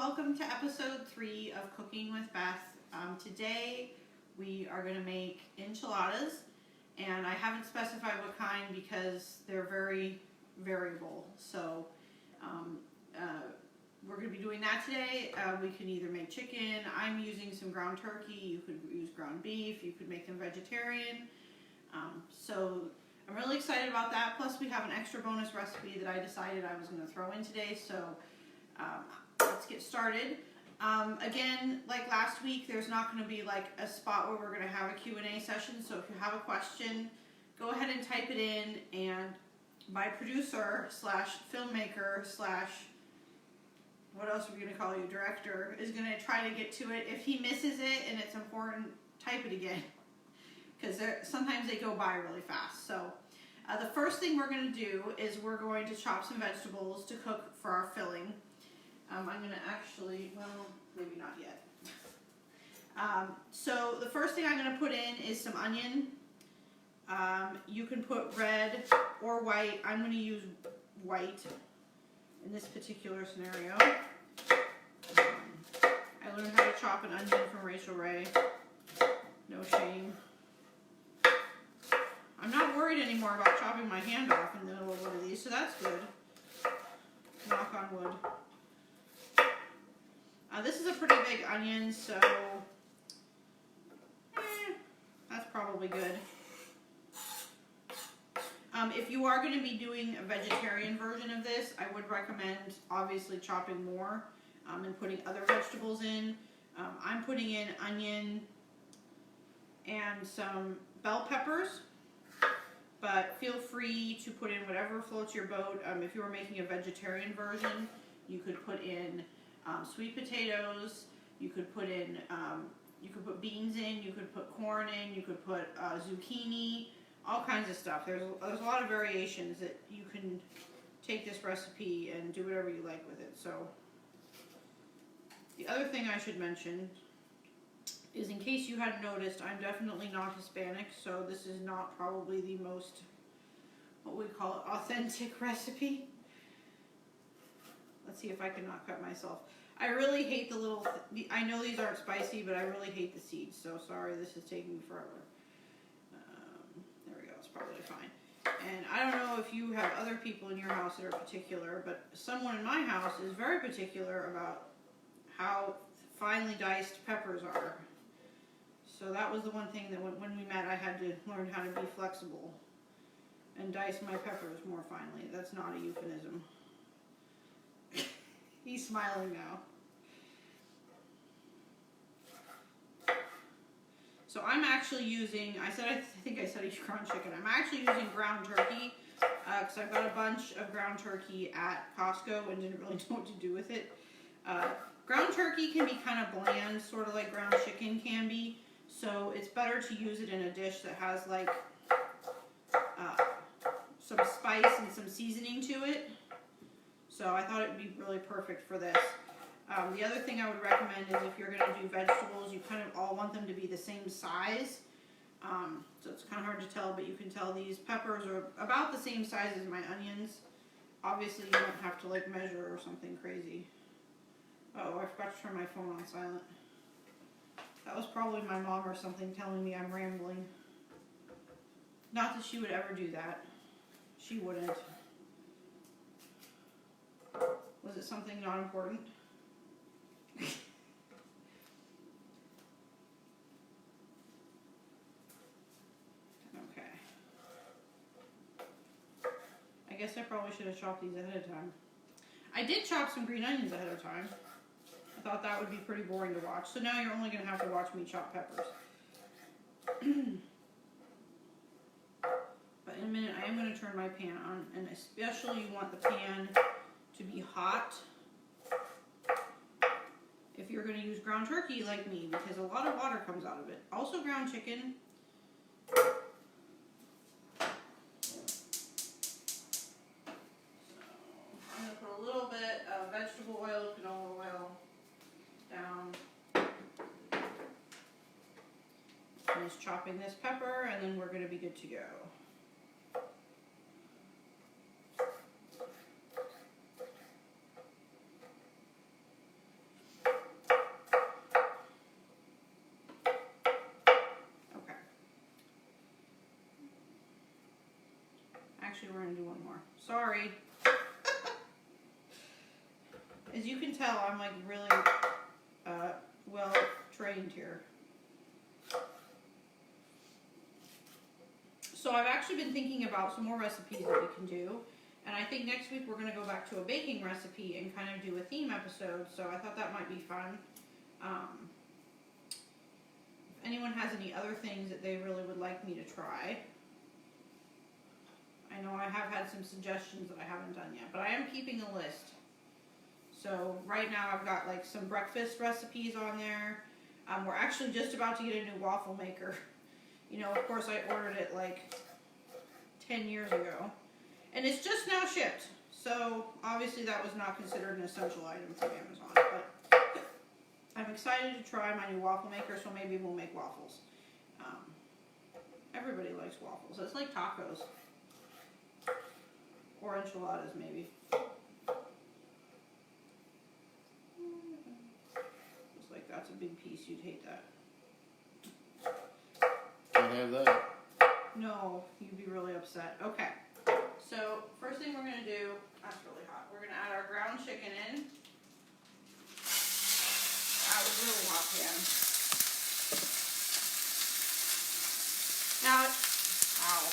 welcome to episode 3 of Cooking with Beth. Today we are going to make enchiladas, and I haven't specified what kind because they're very variable. So we're going to be doing that today. We can either make chicken. I'm using some ground turkey. You could use ground beef. You could make them vegetarian. So I'm really excited about that. Plus we have an extra bonus recipe that I decided I was going to throw in today. So let's get started. Again, like last week, there's not going to be like a spot where we're going to have a Q&A session. So if you have a question, go ahead and type it in, and my producer slash filmmaker slash what else are we going to call you, director, is going to try to get to it. If he misses it and it's important, type it again, because sometimes they go by really fast. So the first thing we're going to do is we're going to chop some vegetables to cook for our filling. I'm going to actually, well, maybe not yet. So the first thing I'm going to put in is some onion. You can put red or white. I'm going to use white in this particular scenario. I learned how to chop an onion from Rachel Ray. No shame. I'm not worried anymore about chopping my hand off in the middle of one of these, so that's good. Knock on wood. This is a pretty big onion, so that's probably good. If you are going to be doing a vegetarian version of this, I would recommend obviously chopping more and putting other vegetables in. I'm putting in onion and some bell peppers, but feel free to put in whatever floats your boat. If you were making a vegetarian version, you could put in sweet potatoes, you could put in, you could put beans in, you could put corn in, you could put zucchini, all kinds of stuff. There's a lot of variations that you can take this recipe and do whatever you like with it. So the other thing I should mention is, in case you hadn't noticed, I'm definitely not Hispanic, so this is not probably the most, what we call it, authentic recipe. Let's see if I can not cut myself. I really hate the little, I know these aren't spicy, but I really hate the seeds, so sorry this is taking me forever. There we go, it's probably fine. And I don't know if you have other people in your house that are particular, but someone in my house is very particular about how finely diced peppers are. So that was the one thing that when we met, I had to learn how to be flexible and dice my peppers more finely. That's not a euphemism. He's smiling now. So I'm actually using, I think I said ground chicken. I'm actually using ground turkey because I've got a bunch of ground turkey at Costco and didn't really know what to do with it. Ground turkey can be kind of bland, sort of like ground chicken can be. So it's better to use it in a dish that has like some spice and some seasoning to it. So I thought it would be really perfect for this. The other thing I would recommend is, if you're going to do vegetables, you kind of all want them to be the same size. So it's kind of hard to tell, but you can tell these peppers are about the same size as my onions. Obviously you don't have to like measure or something crazy. Oh, I forgot to turn my phone on silent. That was probably my mom or something telling me I'm rambling. Not that she would ever do that. She wouldn't. Was it something not important? Okay. I guess I probably should have chopped these ahead of time. I did chop some green onions ahead of time. I thought that would be pretty boring to watch. So now you're only going to have to watch me chop peppers. But in a minute, I am going to turn my pan on. And especially you want the pan to be hot if you're going to use ground turkey like me, because a lot of water comes out of it. Also ground chicken. I'm going to put a little bit of vegetable oil, canola oil down. Finish chopping this pepper, and then we're going to be good to go. Actually, we're gonna do one more. Sorry. As you can tell, I'm like really well trained here. So I've actually been thinking about some more recipes that we can do. And I think next week we're going to go back to a baking recipe and kind of do a theme episode. So I thought that might be fun. If anyone has any other things that they really would like me to try. I know I have had some suggestions that I haven't done yet, but I am keeping a list. So right now I've got like some breakfast recipes on there. We're actually just about to get a new waffle maker. You know, of course I ordered it like 10 years ago. And it's just now shipped. So obviously that was not considered an essential item from Amazon. But I'm excited to try my new waffle maker, so maybe we'll make waffles. Everybody likes waffles. It's like tacos. Or enchiladas, maybe. Looks like that's a big piece. You'd hate that. Can't have that. No, you'd be really upset. Okay. So, first thing we're going to do, that's really hot, we're going to add our ground chicken in. That was really hot pan. Now, ow,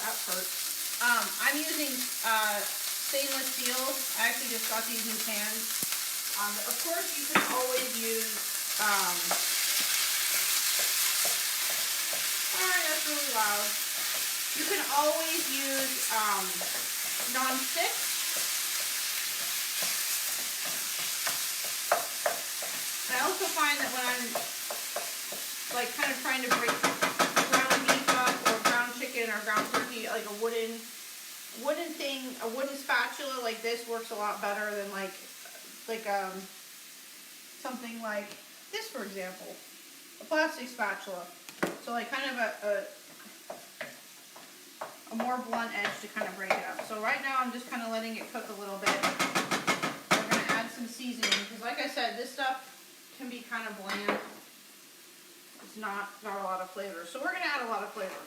that hurts. I'm using stainless steel. I actually just got these new pans. Of course, you can always use, sorry, that's really loud. You can always use non-stick. I also find that when I'm like kind of trying to break ground beef up or ground chicken or ground turkey, like a wooden thing, a wooden spatula like this works a lot better than like something like this, for example, a plastic spatula. So like kind of a more blunt edge to kind of break it up. So right now I'm just kind of letting it cook a little bit. We're going to add some seasoning because like I said, this stuff can be kind of bland. It's not a lot of flavor. So we're going to add a lot of flavor.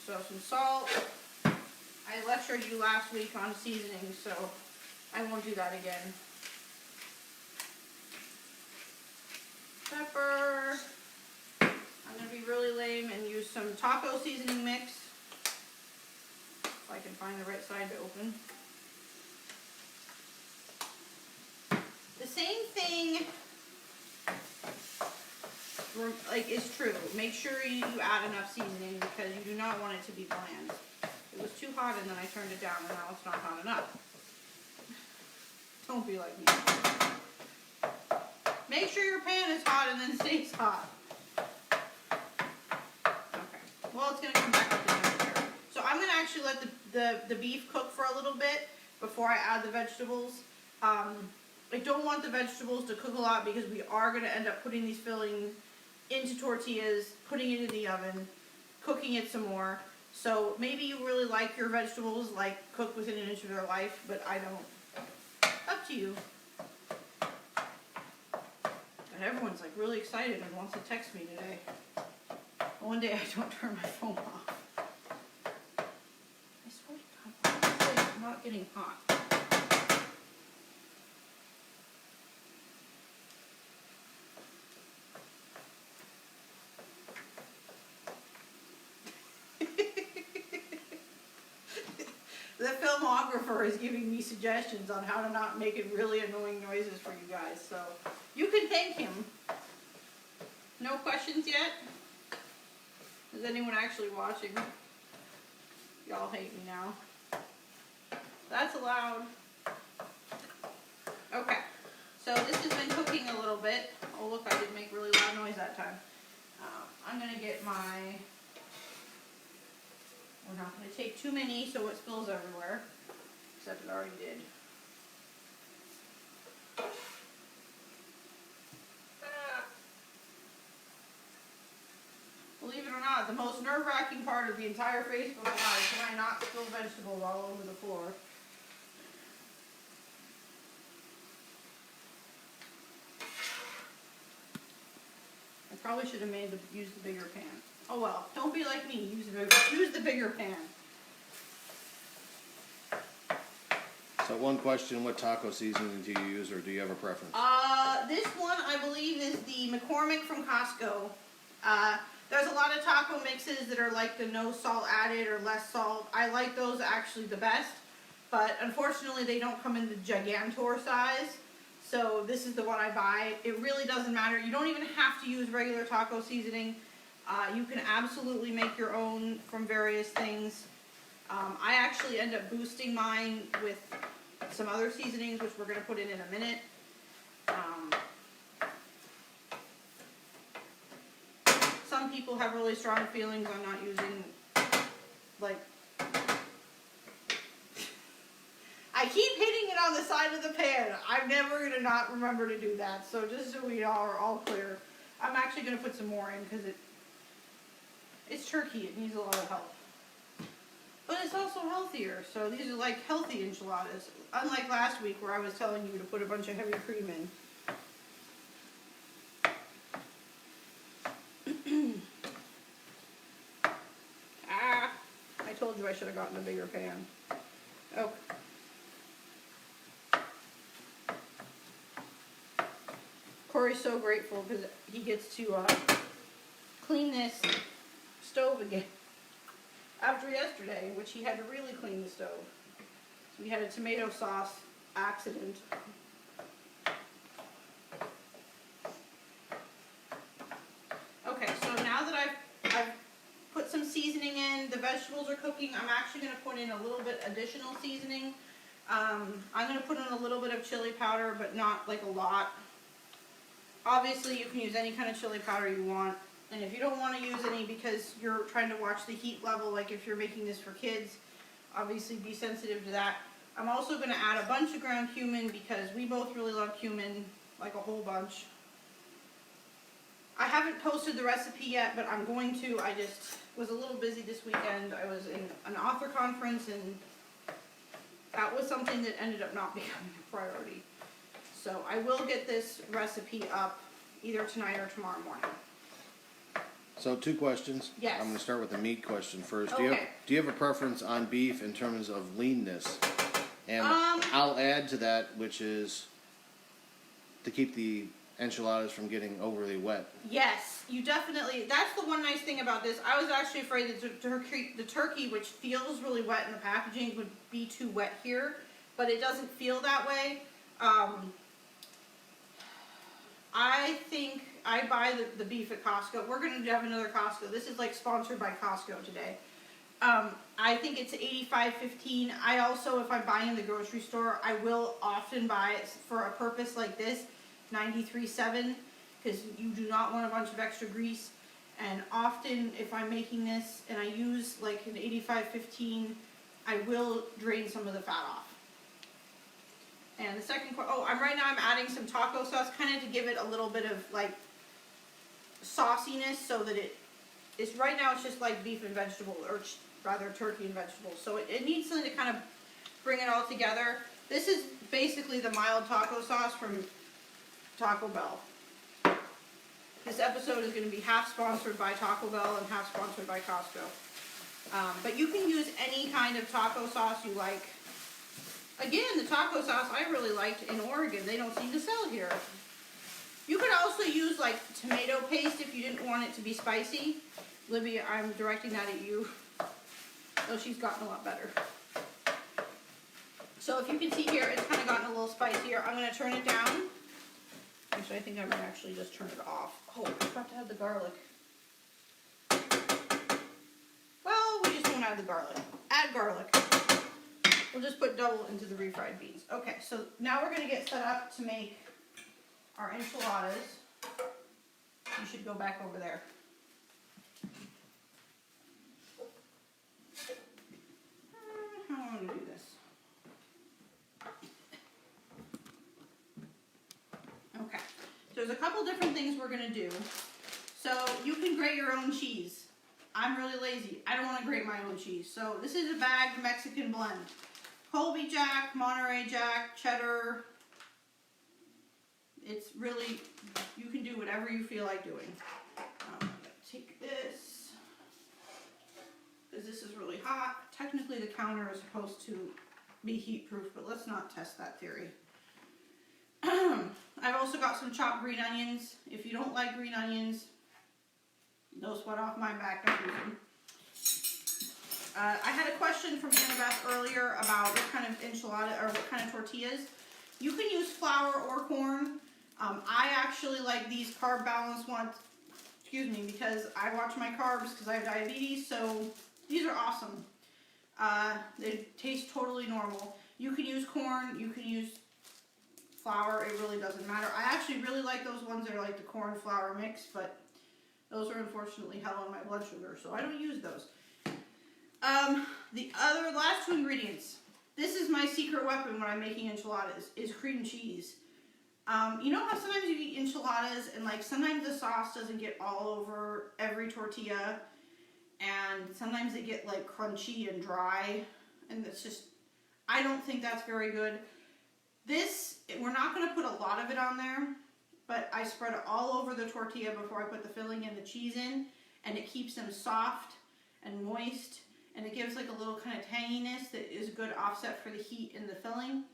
So some salt. I lectured you last week on seasoning, so I won't do that again. Pepper. I'm going to be really lame and use some taco seasoning mix. If I can find the right side to open. The same thing like is true. Make sure you add enough seasoning because you do not want it to be bland. It was too hot and then I turned it down and now it's not hot enough. Don't be like me. Make sure your pan is hot and then stays hot. Well, it's going to come back up in there. So I'm going to actually let the beef cook for a little bit before I add the vegetables. I don't want the vegetables to cook a lot because we are going to end up putting these fillings into tortillas, putting it in the oven, cooking it some more. So maybe you really like your vegetables like cooked within an inch of their life, but I don't. Up to you. But everyone's like really excited and wants to text me today. One day I don't turn my phone off. I swear to God, it's not getting hot. The filmographer is giving me suggestions on how to not make it really annoying noises for you guys, so you can thank him. No questions yet? Is anyone actually watching? Y'all hate me now. That's allowed. Okay, so this has been cooking a little bit. Oh look, I didn't make really loud noise that time. I'm going to get my... We're not going to take too many so it spills everywhere. Except it already did. Believe it or not, the most nerve-wracking part of the entire Facebook Live is when I not spill vegetables all over the floor. I probably should have used the bigger pan. Oh well, don't be like me. Use the bigger pan. So one question, what taco seasoning do you use, or do you have a preference? This one I believe is the McCormick from Costco. There's a lot of taco mixes that are like the no salt added or less salt. I like those actually the best, but unfortunately they don't come in the Gigantor size. So this is the one I buy. It really doesn't matter. You don't even have to use regular taco seasoning. You can absolutely make your own from various things. I actually end up boosting mine with some other seasonings, which we're going to put in a minute. Some people have really strong feelings on not using, like, I keep hitting it on the side of the pan. I'm never going to not remember to do that. So just so we are all clear, I'm actually going to put some more in because it's turkey. It needs a lot of help. But it's also healthier. So these are like healthy enchiladas. Unlike last week where I was telling you to put a bunch of heavy cream in. I told you I should have gotten a bigger pan. Okay. Corey's so grateful because he gets to clean this stove again after yesterday, which he had to really clean the stove. So we had a tomato sauce accident. Okay, so now that I've put some seasoning in, the vegetables are cooking, I'm actually going to put in a little bit additional seasoning. I'm going to put in a little bit of chili powder, but not like a lot. Obviously, you can use any kind of chili powder you want. And if you don't want to use any because you're trying to watch the heat level, like if you're making this for kids, obviously be sensitive to that. I'm also going to add a bunch of ground cumin because we both really love cumin, like a whole bunch. I haven't posted the recipe yet, but I'm going to. I just was a little busy this weekend. I was in an author conference, and that was something that ended up not becoming a priority. So I will get this recipe up either tonight or tomorrow morning. So 2 questions. Yes. I'm going to start with the meat question first. Okay. Do you have a preference on beef in terms of leanness? And I'll add to that, which is to keep the enchiladas from getting overly wet. Yes, you definitely. That's the one nice thing about this. I was actually afraid that the turkey, which feels really wet in the packaging, would be too wet here, but it doesn't feel that way. I think I buy the beef at Costco. We're going to have another Costco. This is like sponsored by Costco today. I think it's $85.15. I also, if I'm buying in the grocery store, I will often buy it for a purpose like this, $93.7, because you do not want a bunch of extra grease. And often, if I'm making this and I use like an $85.15, I will drain some of the fat off. And the second, right now I'm adding some taco sauce, kind of to give it a little bit of like sauciness, so that it's right now it's just like beef and vegetable, or rather turkey and vegetables. So it needs something to kind of bring it all together. This is basically the mild taco sauce from Taco Bell. This episode is going to be half sponsored by Taco Bell and half sponsored by Costco. But you can use any kind of taco sauce you like. Again, the taco sauce I really liked in Oregon. They don't seem to sell here. You could also use like tomato paste if you didn't want it to be spicy. Libby, I'm directing that at you. Oh, she's gotten a lot better. So if you can see here, it's kind of gotten a little spicier. I'm going to turn it down. Actually, I think I might actually just turn it off. Oh, I forgot to add the garlic. Well, we just won't add the garlic. Add garlic. We'll just put double into the refried beans. Okay, so now we're going to get set up to make our enchiladas. You should go back over there. How am I going to do this? Okay, so there's a couple different things we're going to do. So you can grate your own cheese. I'm really lazy. I don't want to grate my own cheese. So this is a bagged Mexican blend. Colby Jack, Monterey Jack, cheddar. It's really, you can do whatever you feel like doing. I'm going to take this. because this is really hot. Technically the counter is supposed to be heat proof, but let's not test that theory. I've also got some chopped green onions. If you don't like green onions, no sweat off my back, don't use them. I had a question from Beth earlier about what kind of enchilada or what kind of tortillas. You can use flour or corn. I actually like these carb balanced ones, because I watch my carbs because I have diabetes, so these are awesome. They taste totally normal. You can use corn, you can use flour, it really doesn't matter. I actually really like those ones that are like the corn flour mix, but those are unfortunately hell on my blood sugar, so I don't use those. The last two ingredients. This is my secret weapon when I'm making enchiladas, is cream cheese. You know how sometimes you eat enchiladas and like sometimes the sauce doesn't get all over every tortilla, and sometimes they get like crunchy and dry, and it's just, I don't think that's very good. This, we're not going to put a lot of it on there, but I spread it all over the tortilla before I put the filling and the cheese in, and it keeps them soft and moist, and it gives like a little kind of tanginess that is a good offset for the heat in the filling.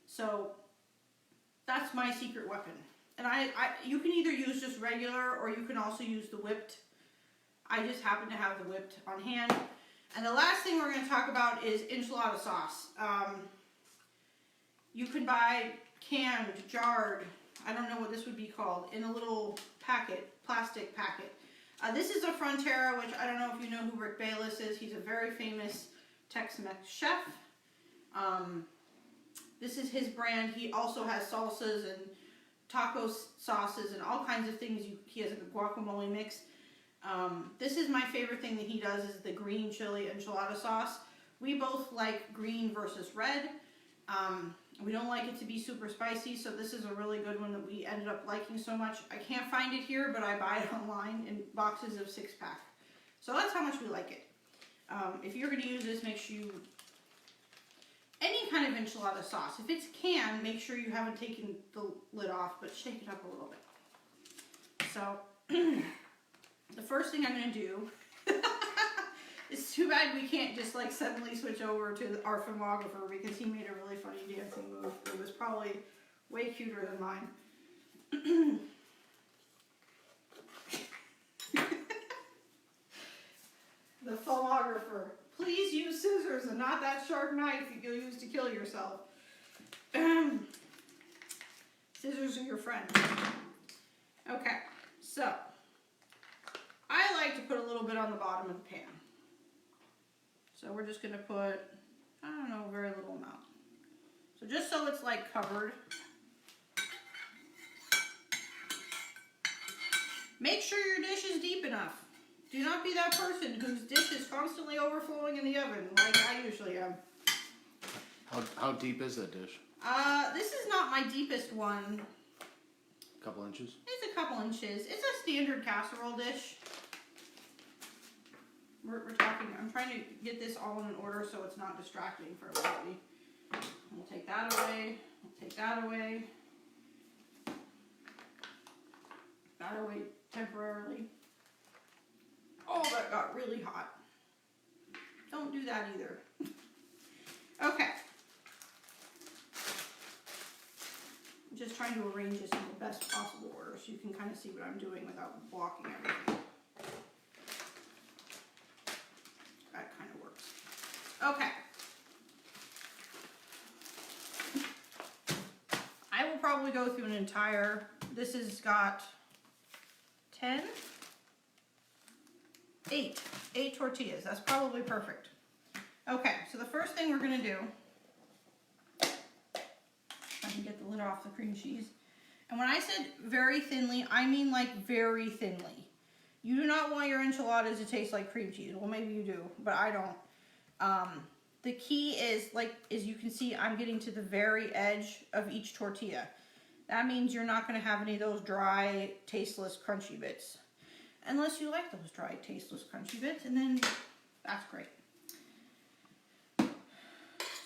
So that's my secret weapon. And you can either use just regular, or you can also use the whipped. I just happen to have the whipped on hand. And the last thing we're going to talk about is enchilada sauce. You can buy canned, jarred, I don't know what this would be called, in a little packet, plastic packet. This is a Frontera, which I don't know if you know who Rick Bayless is. He's a very famous Tex-Mex chef. This is his brand. He also has salsas and taco sauces and all kinds of things. He has a guacamole mix. This is my favorite thing that he does, is the green chili enchilada sauce. We both like green versus red. We don't like it to be super spicy, so this is a really good one that we ended up liking so much. I can't find it here, but I buy it online in boxes of 6-pack. So that's how much we like it. If you're going to use this, make sure you, any kind of enchilada sauce, if it's canned, make sure you haven't taken the lid off, but shake it up a little bit. So, the first thing I'm going to do, it's too bad we can't just like suddenly switch over to our filmographer, because he made a really funny dancing move. It was probably way cuter than mine. The filmographer. Please use scissors and not that sharp knife you'll use to kill yourself. Scissors are your friend. Okay, so I like to put a little bit on the bottom of the pan. So we're just going to put, I don't know, a very little amount. So just so it's like covered. Make sure your dish is deep enough. Do not be that person whose dish is constantly overflowing in the oven, like I usually am. How deep is that dish? This is not my deepest one. A couple inches? It's a couple inches. It's a standard casserole dish. We're talking, I'm trying to get this all in order so it's not distracting for everybody. We'll take that away. We'll take that away. That away temporarily. Oh, that got really hot. Don't do that either. Okay. I'm just trying to arrange this in the best possible order so you can kind of see what I'm doing without blocking everything. That kind of works. Okay. I will probably go through an entire, this has got 8 tortillas. That's probably perfect. Okay, so the first thing we're going to do, if I can get the lid off the cream cheese. And when I said very thinly, I mean like very thinly. You do not want your enchiladas to taste like cream cheese. Well, maybe you do, but I don't. The key is, as you can see, I'm getting to the very edge of each tortilla. That means you're not going to have any of those dry, tasteless, crunchy bits. Unless you like those dry, tasteless, crunchy bits, and then that's great.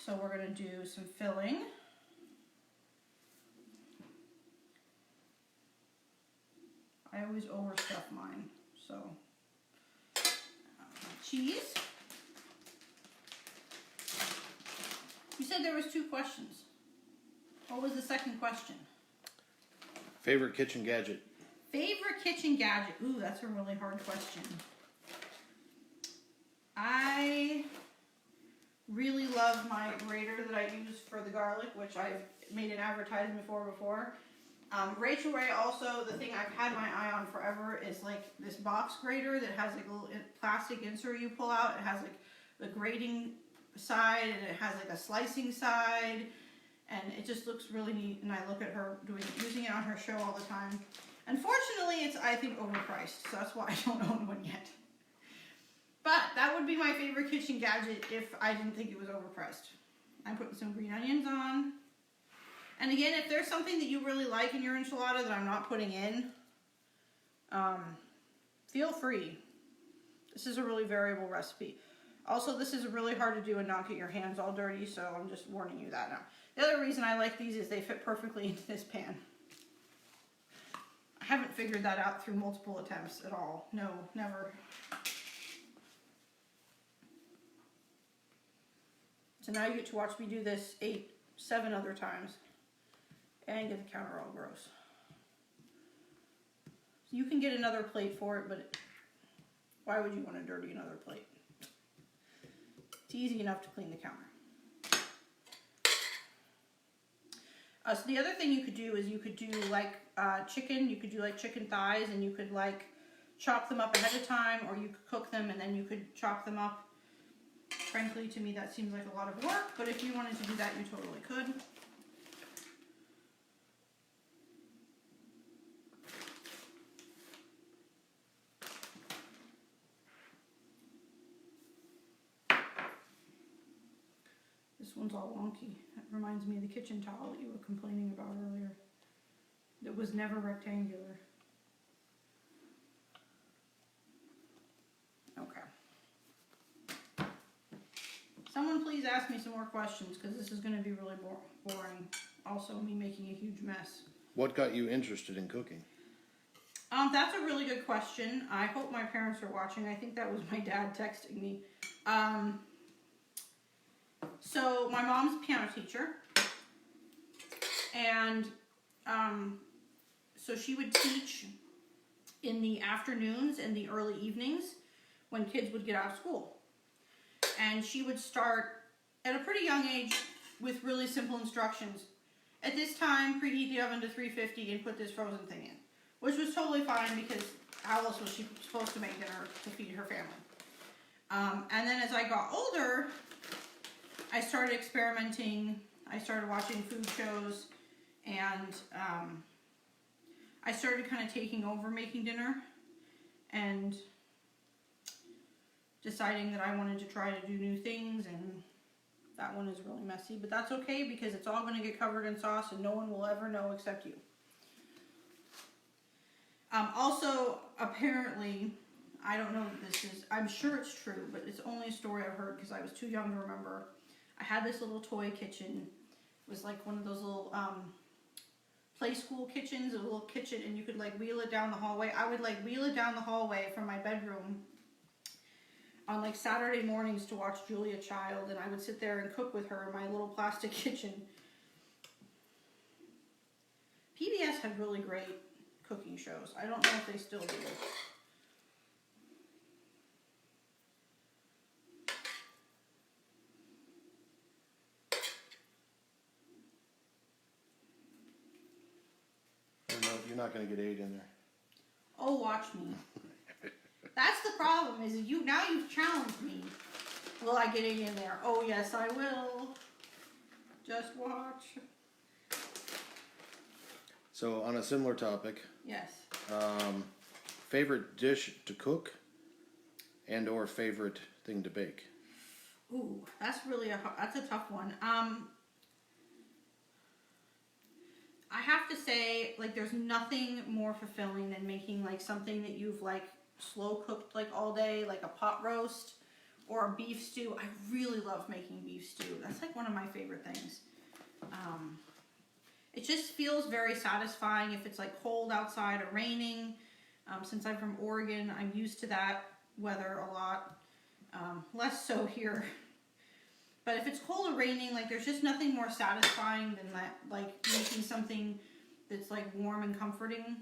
So we're going to do some filling. I always overstuff mine, so cheese. You said there was 2 questions. What was the second question? Favorite kitchen gadget? Favorite kitchen gadget? Ooh, that's a really hard question. I really love my grater that I use for the garlic, which I've made an advertisement for before. Rachel Ray also, the thing I've had my eye on forever is like this box grater that has like a little plastic insert you pull out. It has like the grating side and it has like a slicing side, and it just looks really neat, and I look at her using it on her show all the time. Unfortunately, it's, I think, overpriced, so that's why I don't own one yet. But that would be my favorite kitchen gadget if I didn't think it was overpriced. I'm putting some green onions on. And again, if there's something that you really like in your enchilada that I'm not putting in, feel free. This is a really variable recipe. Also, this is really hard to do and not get your hands all dirty, so I'm just warning you that now. The other reason I like these is they fit perfectly into this pan. I haven't figured that out through multiple attempts at all. No, never. So now you get to watch me do this 7 other times and get the counter all gross. You can get another plate for it, but why would you want to dirty another plate? It's easy enough to clean the counter. So the other thing you could do is you could do like chicken. You could do like chicken thighs, and you could like chop them up ahead of time, or you could cook them and then you could chop them up. Frankly, to me that seems like a lot of work, but if you wanted to do that, you totally could. This one's all wonky. That reminds me of the kitchen towel that you were complaining about earlier. It was never rectangular. Okay. Someone please ask me some more questions, because this is going to be really boring. Also, me making a huge mess. What got you interested in cooking? That's a really good question. I hope my parents are watching. I think that was my dad texting me. So my mom's a piano teacher, and so she would teach in the afternoons and the early evenings when kids would get out of school. And she would start at a pretty young age with really simple instructions. At this time, preheat the oven to 350 and put this frozen thing in, which was totally fine because how else was she supposed to make dinner to feed her family? And then as I got older, I started experimenting. I started watching food shows, and I started kind of taking over making dinner and deciding that I wanted to try to do new things, and that one is really messy, but that's okay because it's all going to get covered in sauce and no one will ever know except you. Also, apparently, I don't know that this is, I'm sure it's true, but it's only a story I've heard because I was too young to remember. I had this little toy kitchen. It was like one of those little play school kitchens, a little kitchen, and you could like wheel it down the hallway. I would like wheel it down the hallway from my bedroom on like Saturday mornings to watch Julia Child, and I would sit there and cook with her in my little plastic kitchen. PBS had really great cooking shows. I don't know if they still do. You're not going to get 8 in there. Oh, watch me. That's the problem, is you've challenged me. Will I get 8 in there? Oh, yes, I will. Just watch. So, on a similar topic. Yes. Favorite dish to cook and or favorite thing to bake? Ooh, that's a tough one. I have to say, like, there's nothing more fulfilling than making, like, something that you've, like, slow cooked, like, all day, like a pot roast or a beef stew. I really love making beef stew. That's, like, one of my favorite things. It just feels very satisfying if it's, like, cold outside or raining. Since I'm from Oregon, I'm used to that weather a lot. Less so here. But if it's cold or raining, like there's just nothing more satisfying than that, like making something that's like warm and comforting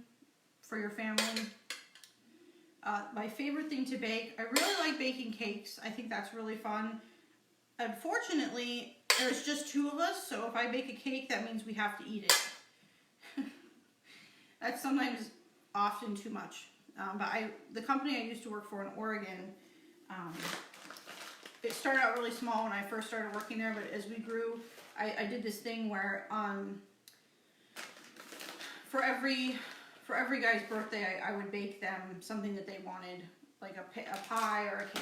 for your family. My favorite thing to bake, I really like baking cakes. I think that's really fun. Unfortunately, there's just 2 of us, so if I bake a cake, that means we have to eat it. That's sometimes often too much. But the company I used to work for in Oregon, it started out really small when I first started working there, but as we grew, I did this thing where for every guy's birthday, I would bake them something that they wanted, like a pie or a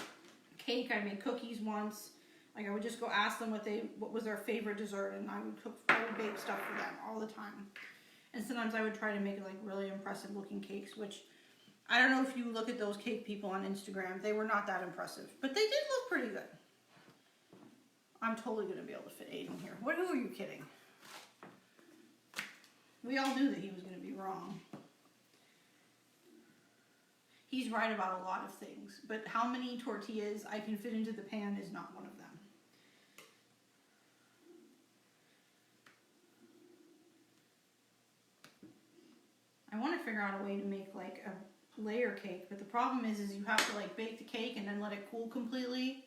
cake. I made cookies once. Like I would just go ask them what was their favorite dessert, and I would bake stuff for them all the time. And sometimes I would try to make like really impressive looking cakes, which I don't know if you look at those cake people on Instagram, they were not that impressive, but they did look pretty good. I'm totally gonna be able to fit Aiden here. Who are you kidding? We all knew that he was gonna be wrong. He's right about a lot of things, but how many tortillas I can fit into the pan is not one of them. I want to figure out a way to make like a layer cake, but the problem is you have to like bake the cake and then let it cool completely,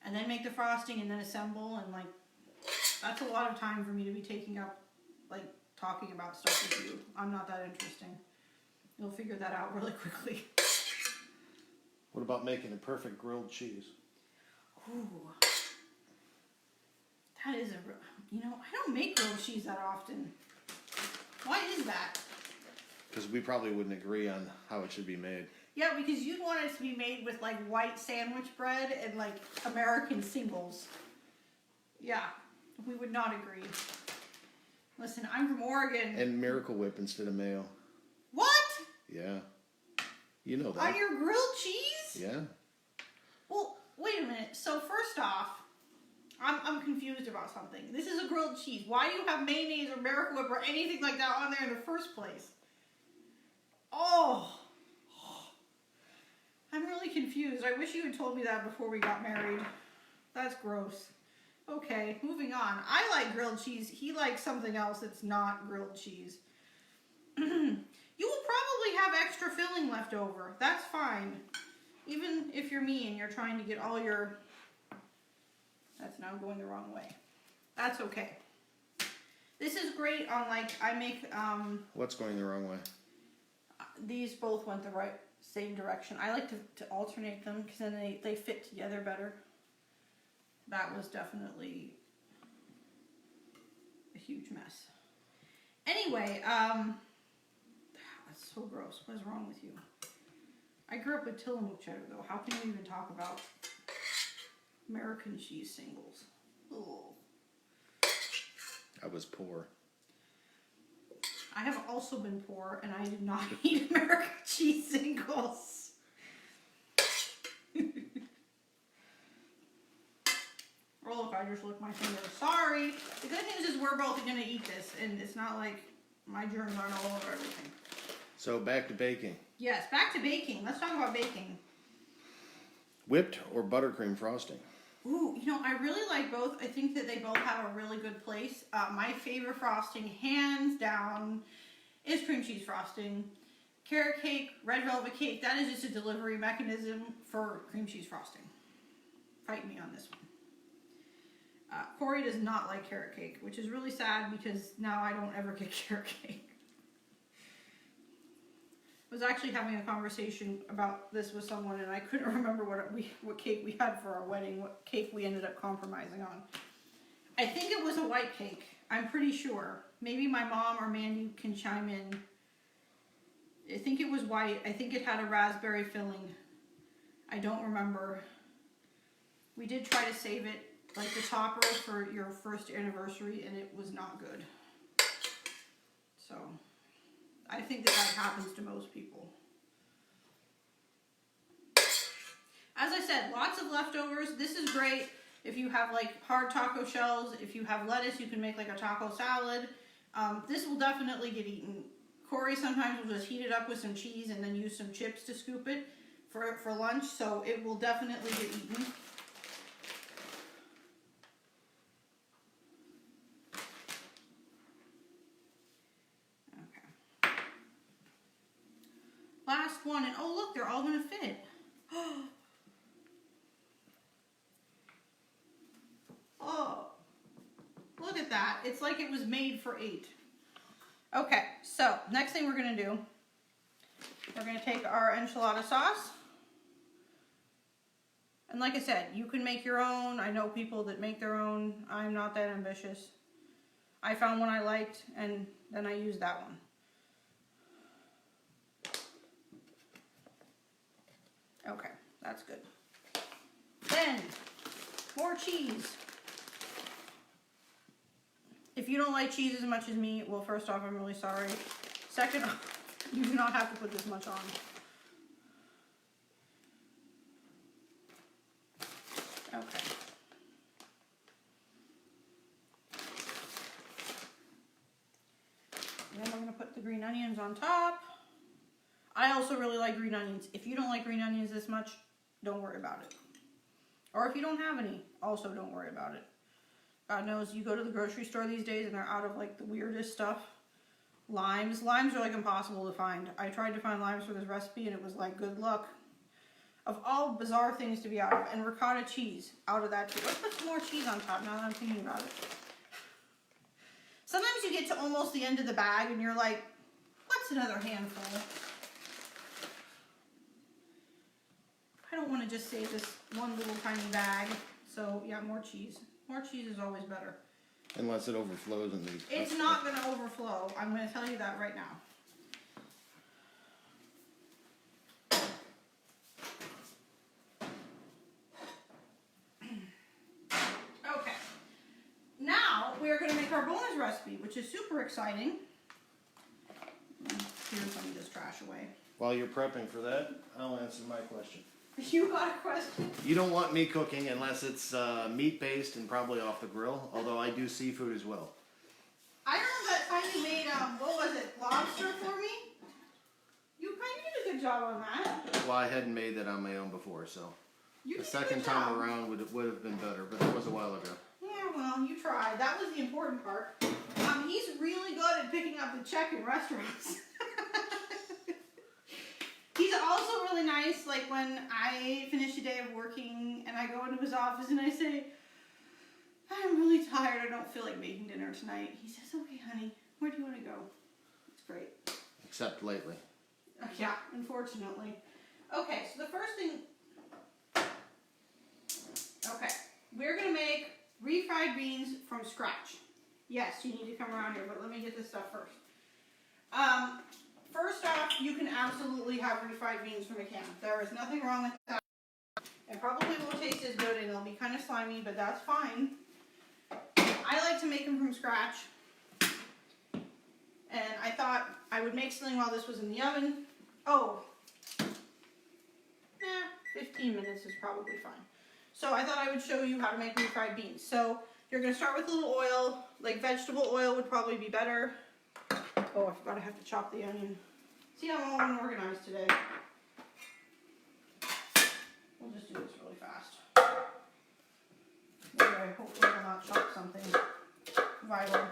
and then make the frosting and then assemble, and like that's a lot of time for me to be taking up, like talking about stuff with you. I'm not that interesting. You'll figure that out really quickly. What about making a perfect grilled cheese? Ooh. That is I don't make grilled cheese that often. Why is that? Because we probably wouldn't agree on how it should be made. Yeah, because you'd want it to be made with like white sandwich bread and like American singles. Yeah, we would not agree. Listen, I'm from Oregon. And Miracle Whip instead of mayo. What? Yeah. You know that. On your grilled cheese? Yeah. Well, wait a minute. So first off, I'm confused about something. This is a grilled cheese. Why do you have mayonnaise or Miracle Whip or anything like that on there in the first place? Oh. I'm really confused. I wish you had told me that before we got married. That's gross. Okay, moving on. I like grilled cheese. He likes something else that's not grilled cheese. You will probably have extra filling left over. That's fine. Even if you're me and you're trying to get all your... That's now going the wrong way. That's okay. This is great on like, I make... What's going the wrong way? These both went the same direction. I like to alternate them because then they fit together better. That was definitely a huge mess. Anyway, that's so gross. What is wrong with you? I grew up with Tillamook cheddar though. How can you even talk about American cheese singles? Ugh. I was poor. I have also been poor, and I did not eat American cheese singles. Oh, look, I just licked my finger. Sorry. The good news is we're both going to eat this, and it's not like my germs aren't all over everything. So back to baking. Yes, back to baking. Let's talk about baking. Whipped or buttercream frosting? Ooh, I really like both. I think that they both have a really good place. My favorite frosting, hands down, is cream cheese frosting. Carrot cake, red velvet cake, that is just a delivery mechanism for cream cheese frosting. Fight me on this one. Corey does not like carrot cake, which is really sad because now I don't ever get carrot cake. I was actually having a conversation about this with someone, and I couldn't remember what cake we had for our wedding, what cake we ended up compromising on. I think it was a white cake. I'm pretty sure. Maybe my mom or Mandy can chime in. I think it was white. I think it had a raspberry filling. I don't remember. We did try to save it, like the topper for your first anniversary, and it was not good. So... I think that happens to most people. As I said, lots of leftovers. This is great if you have like hard taco shells. If you have lettuce, you can make like a taco salad. This will definitely get eaten. Corey sometimes will just heat it up with some cheese and then use some chips to scoop it for lunch. So it will definitely get eaten. Last one, and oh look, they're all gonna fit. Oh, look at that. It's like it was made for 8. Okay, so next thing we're gonna do, we're gonna take our enchilada sauce. And like I said, you can make your own. I know people that make their own. I'm not that ambitious. I found one I liked, and then I used that one. Okay, that's good. Then, more cheese. If you don't like cheese as much as me, well, first off, I'm really sorry. Second off, you do not have to put this much on. Okay. And then we're going to put the green onions on top. I also really like green onions. If you don't like green onions this much, don't worry about it. Or if you don't have any, also don't worry about it. God knows, you go to the grocery store these days and they're out of like the weirdest stuff. Limes. Limes are like impossible to find. I tried to find limes for this recipe and it was like, good luck. Of all bizarre things to be out of. And ricotta cheese out of that too. Let's put some more cheese on top now that I'm thinking about it. Sometimes you get to almost the end of the bag and you're like, what's another handful? I don't want to just save this one little tiny bag. So yeah, more cheese. More cheese is always better. Unless it overflows in these. It's not going to overflow. I'm going to tell you that right now. Okay. Now we are going to make our bonus recipe, which is super exciting. Here's let me just trash away. While you're prepping for that, I'll answer my question. You got a question? You don't want me cooking unless it's meat-based and probably off the grill, although I do seafood as well. I remember that time you made, what was it, lobster for me? You kind of did a good job on that. Well, I hadn't made that on my own before, so You the did a second good time job. around would have been better, but that was a while ago. Yeah, well, you tried. That was the important part. He's really good at picking up the check in restaurants. He's also really nice, like when I finish a day of working and I go into his office and I say, I'm really tired, I don't feel like making dinner tonight. He says, okay, honey, where do you want to go? It's great. Except lately. Yeah, unfortunately. Okay, so the first thing, okay, we're going to make refried beans from scratch. Yes, you need to come around here, but let me get this stuff first. First off, you can absolutely have refried beans from a can. There is nothing wrong with that. It probably won't taste as good and they'll be kind of slimy, but that's fine. I like to make them from scratch. And I thought I would make something while this was in the oven. Oh, 15 minutes is probably fine. So I thought I would show you how to make refried beans. So you're going to start with a little oil, like vegetable oil would probably be better. Oh, I forgot I have to chop the onion. See, I'm all unorganized today. We'll just do this really fast. Maybe I hopefully will not chop something vital.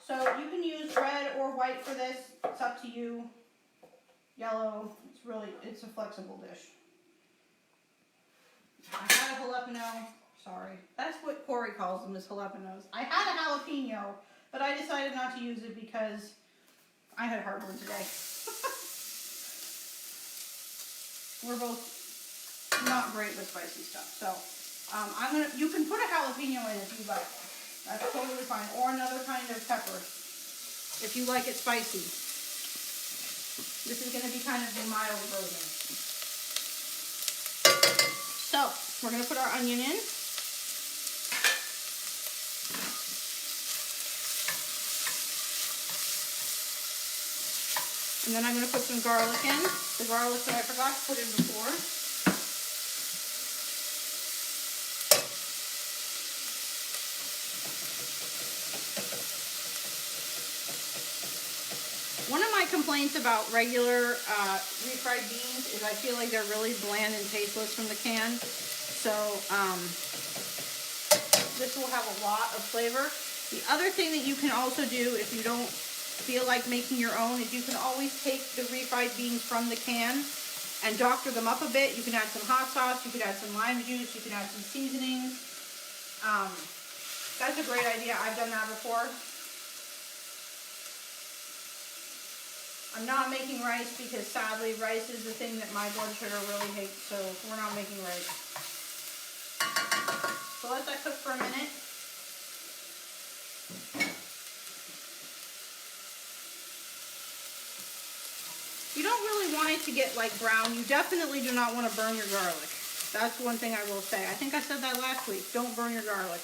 So you can use red or white for this. It's up to you. Yellow. It's a flexible dish. I had a jalapeno. Sorry. That's what Corey calls them, is jalapenos. I had a jalapeno, but I decided not to use it because I had a hard one today. We're both not great with spicy stuff. So you can put a jalapeno in if you like. That's totally fine. Or another kind of pepper if you like it spicy. This is going to be kind of the mild version. So, we're going to put our onion in. And then I'm going to put some garlic in. The garlic that I forgot to put in before. One of my complaints about regular refried beans is I feel like they're really bland and tasteless from the can. So this will have a lot of flavor. The other thing that you can also do if you don't feel like making your own is you can always take the refried beans from the can and doctor them up a bit. You can add some hot sauce, you could add some lime juice, you can add some seasonings. That's a great idea. I've done that before. I'm not making rice because sadly rice is the thing that my blood sugar really hates, so we're not making rice. So let that cook for a minute. You don't really want it to get like brown. You definitely do not want to burn your garlic. That's one thing I will say. I think I said that last week. Don't burn your garlic.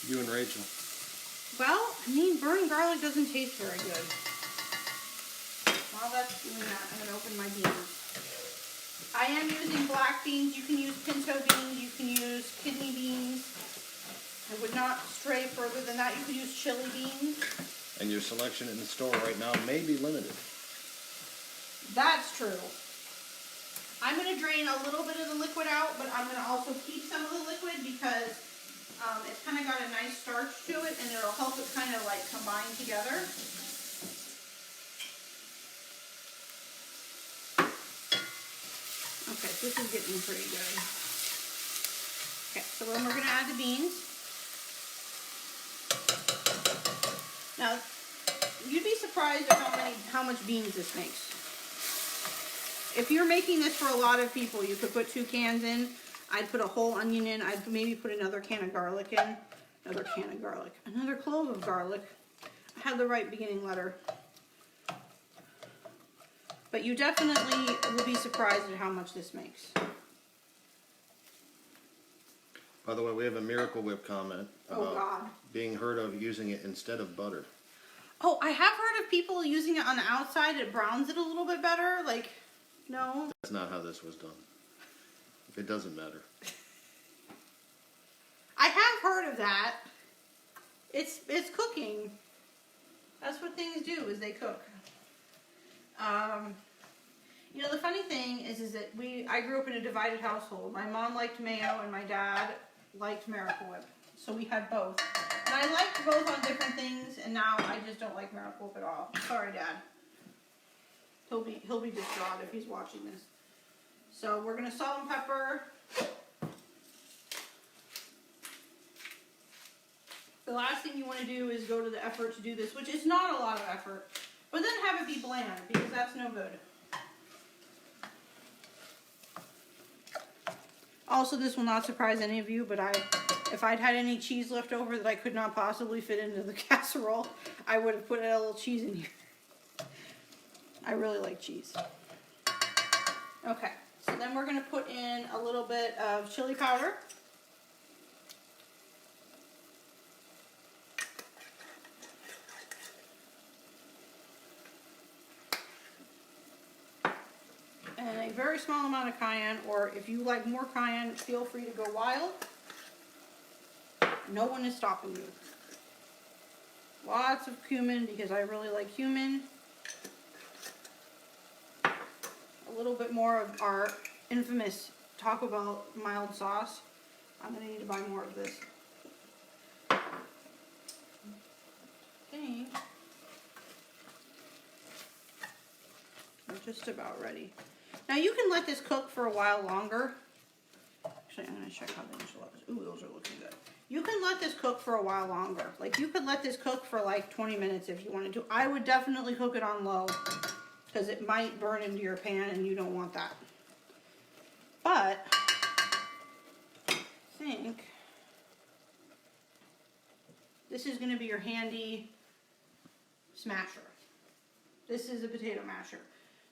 You and Rachel. Well, I mean, burnt garlic doesn't taste very good. While that's doing that, I'm going to open my beans. I am using black beans. You can use pinto beans. You can use kidney beans. I would not stray further than that. You could use chili beans. And your selection in the store right now may be limited. That's true. I'm going to drain a little bit of the liquid out, but I'm going to also keep some of the liquid because it's kind of got a nice starch to it, and it'll help it kind of like combine together. Okay, this is getting pretty good. Okay, so then we're going to add the beans. Now, you'd be surprised at how much beans this makes. If you're making this for a lot of people, you could put 2 cans in. I'd put a whole onion in. I'd maybe put another can of garlic in. Another can of garlic. Another clove of garlic. I had the right beginning letter. But you definitely will be surprised at how much this makes. By the way, we have a Miracle Whip comment about God. being heard of using it instead of butter. Oh, I have heard of people using it on the outside. It browns it a little bit better. Like, no. That's not how this was done. It doesn't matter. I have heard of that. It's cooking. That's what things do, is they cook. You know, the funny thing is that I grew up in a divided household. My mom liked mayo and my dad liked Miracle Whip. So we had both. And I liked both on different things, and now I just don't like Miracle Whip at all. Sorry, Dad. He'll be distraught if he's watching this. So we're gonna salt and pepper. The last thing you want to do is go to the effort to do this, which is not a lot of effort, but then have it be bland, because that's no good. Also, this will not surprise any of you, but if I'd had any cheese left over that I could not possibly fit into the casserole, I would have put a little cheese in here. I really like cheese. Okay, so then we're going to put in a little bit of chili powder. And a very small amount of cayenne, or if you like more cayenne, feel free to go wild. No one is stopping you. Lots of cumin, because I really like cumin. A little bit more of our infamous Taco Bell mild sauce. I'm going to need to buy more of this. I think we're just about ready. Now you can let this cook for a while longer. Actually, I'm going to check how the enchiladas. Ooh, those are looking good. You can let this cook for a while longer. Like, you could let this cook for like 20 minutes if you wanted to. I would definitely cook it on low, because it might burn into your pan and you don't want that. But I think this is going to be your handy smasher. This is a potato masher.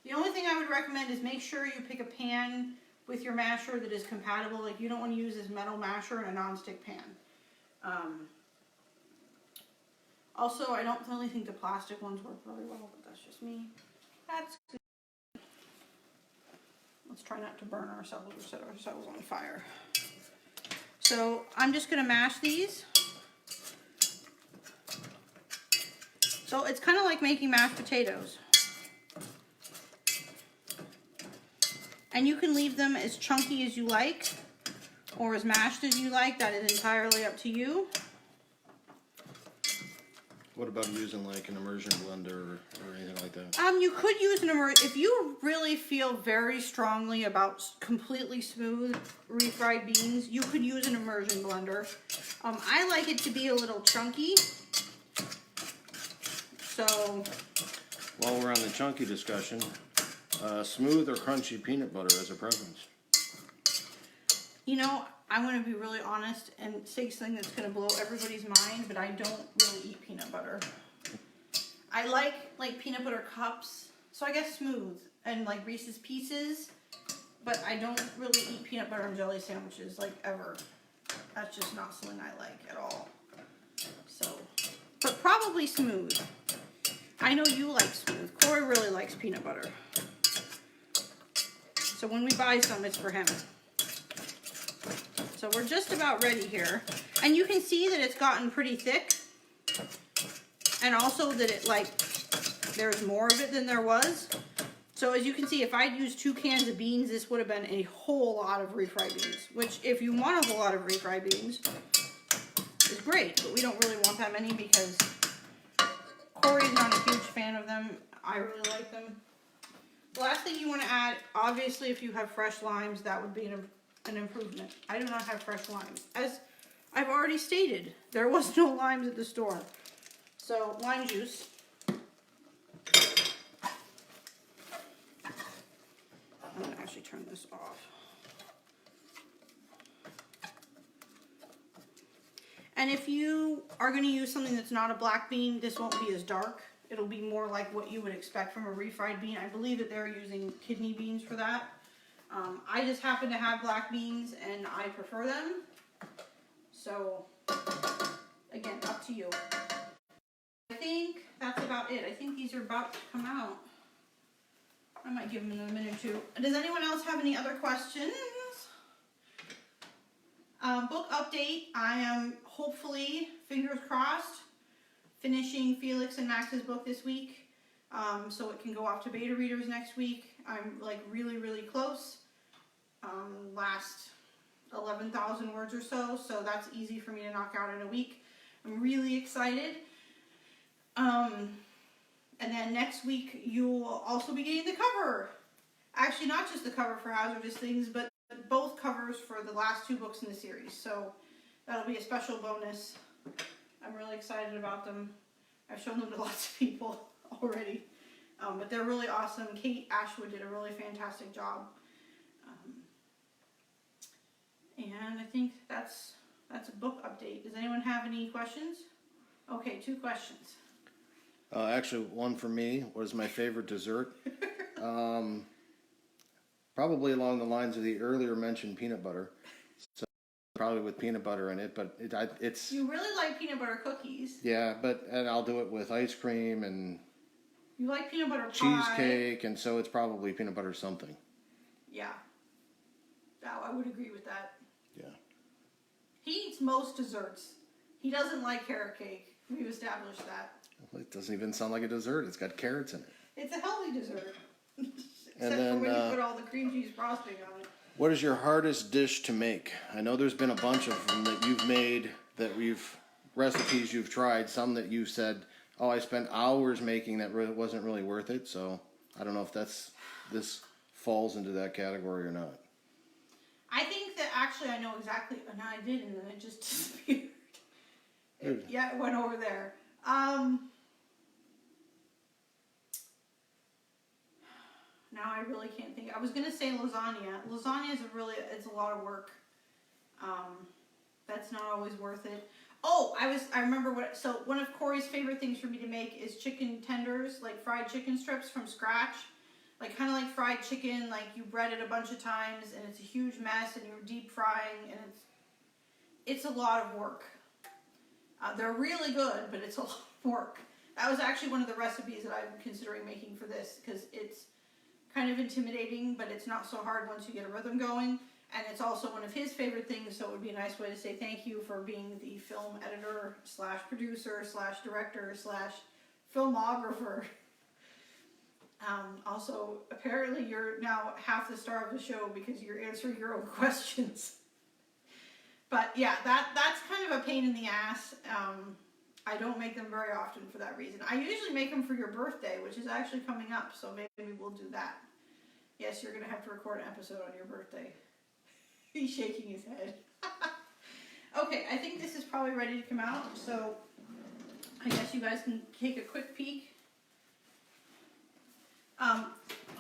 The only thing I would recommend is make sure you pick a pan with your masher that is compatible. Like, you don't want to use this metal masher in a non-stick pan. Also, I don't really think the plastic ones work very well, but that's just me. That's good. Let's try not to burn ourselves or set ourselves on fire. So I'm just going to mash these. So it's kind of like making mashed potatoes. And you can leave them as chunky as you like, or as mashed as you like. That is entirely up to you. What about using like an immersion blender or anything like that? You could use an if you really feel very strongly about completely smooth refried beans, you could use an immersion blender. I like it to be a little chunky. So, while we're on the chunky discussion, smooth or crunchy peanut butter as a preference? You know, I'm going to be really honest and say something that's going to blow everybody's mind, but I don't really eat peanut butter. I like peanut butter cups, so I guess smooth, and like Reese's Pieces, but I don't really eat peanut butter and jelly sandwiches like ever. That's just not something I like at all. So, but probably smooth. I know you like smooth. Corey really likes peanut butter. So when we buy some, it's for him. So we're just about ready here. And you can see that it's gotten pretty thick. And also that it there's more of it than there was. So as you can see, if I'd used 2 cans of beans, this would have been a whole lot of refried beans. Which, if you want a whole lot of refried beans, is great. But we don't really want that many because Corey's not a huge fan of them. I really like them. The last thing you want to add, obviously if you have fresh limes, that would be an improvement. I do not have fresh limes. As I've already stated, there was no limes at the store. So, lime juice. I'm going to actually turn this off. And if you are going to use something that's not a black bean, this won't be as dark. It'll be more like what you would expect from a refried bean. I believe that they're using kidney beans for that. I just happen to have black beans and I prefer them. So, again, up to you. I think that's about it. I think these are about to come out. I might give them another minute or two. Does anyone else have any other questions? Book update. I am hopefully, fingers crossed, finishing Felix and Max's book this week. So it can go off to beta readers next week. I'm like really, really close. Last 11,000 words or so. So that's easy for me to knock out in a week. I'm really excited. And then next week you will also be getting the cover. Actually, not just the cover for Hazardous Things, but both covers for the last 2 books in the series. So that'll be a special bonus. I'm really excited about them. I've shown them to lots of people already. But they're really awesome. Kate Ashwood did a really fantastic job. And I think that's a book update. Does anyone have any questions? Okay, 2 questions. Actually, one for me. What is my favorite dessert? Probably along the lines of the earlier mentioned peanut butter. So probably with peanut butter in it, but it's... You really like peanut butter cookies. Yeah, and I'll do it with ice cream and... You like peanut butter pie. Cheesecake, and so it's probably peanut butter something. Yeah. Oh, I would agree with that. Yeah. He eats most desserts. He doesn't like carrot cake. We've established that. Well, it doesn't even sound like a dessert. It's got carrots in it. It's a healthy dessert. And Except then, for when you put all the cream cheese frosting on it. What is your hardest dish to make? I know there's been a bunch of them that you've made, recipes you've tried, some that you said, oh, I spent hours making that wasn't really worth it. So I don't know if this falls into that category or not. I think that actually I know exactly, and I did, and then it just disappeared. Yeah, it went over there. Now I really can't think. I was gonna say lasagna. Lasagna is it's a lot of work. That's not always worth it. Oh, I remember so one of Corey's favorite things for me to make is chicken tenders, like fried chicken strips from scratch. Like kind of like fried chicken, like you bread it a bunch of times and it's a huge mess and you're deep frying and it's a lot of work. They're really good, but it's a lot of work. That was actually one of the recipes that I'm considering making for this because it's kind of intimidating, but it's not so hard once you get a rhythm going. And it's also one of his favorite things, so it would be a nice way to say thank you for being the film editor / producer / director / filmographer. Also, apparently you're now half the star of the show because you're answering your own questions. But yeah, that's kind of a pain in the ass. I don't make them very often for that reason. I usually make them for your birthday, which is actually coming up, so maybe we'll do that. Yes, you're going to have to record an episode on your birthday. He's shaking his head. Okay, I think this is probably ready to come out, so I guess you guys can take a quick peek.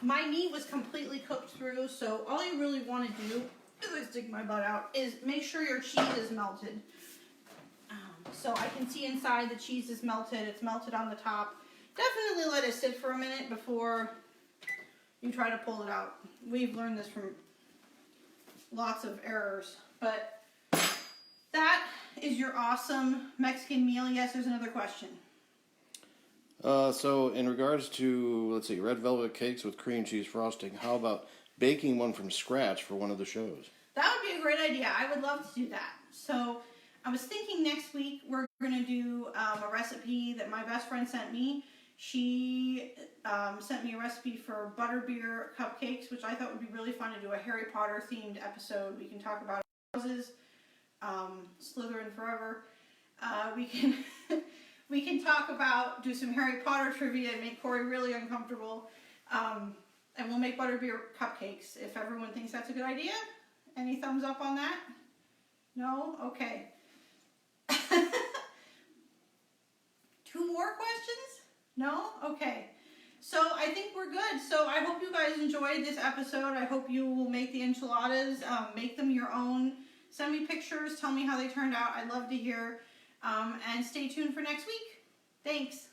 My meat was completely cooked through, so all you really want to do, as I stick my butt out, is make sure your cheese is melted. So I can see inside the cheese is melted, it's melted on the top. Definitely let it sit for a minute before you try to pull it out. We've learned this from lots of errors, but that is your awesome Mexican meal. Yes, there's another question. So in regards to, let's see, red velvet cakes with cream cheese frosting, how about baking one from scratch for one of the shows? That would be a great idea. I would love to do that. So I was thinking next week we're going to do a recipe that my best friend sent me. She sent me a recipe for butterbeer cupcakes, which I thought would be really fun to do a Harry Potter themed episode. We can talk about houses, Slytherin forever. We can we can talk about, do some Harry Potter trivia and make Corey really uncomfortable. And we'll make butterbeer cupcakes if everyone thinks that's a good idea. Any thumbs up on that? No? Okay. 2 more questions? No? Okay. So I think we're good. So I hope you guys enjoyed this episode. I hope you will make the enchiladas, make them your own. Send me pictures. Tell me how they turned out. I'd love to hear. And stay tuned for next week. Thanks.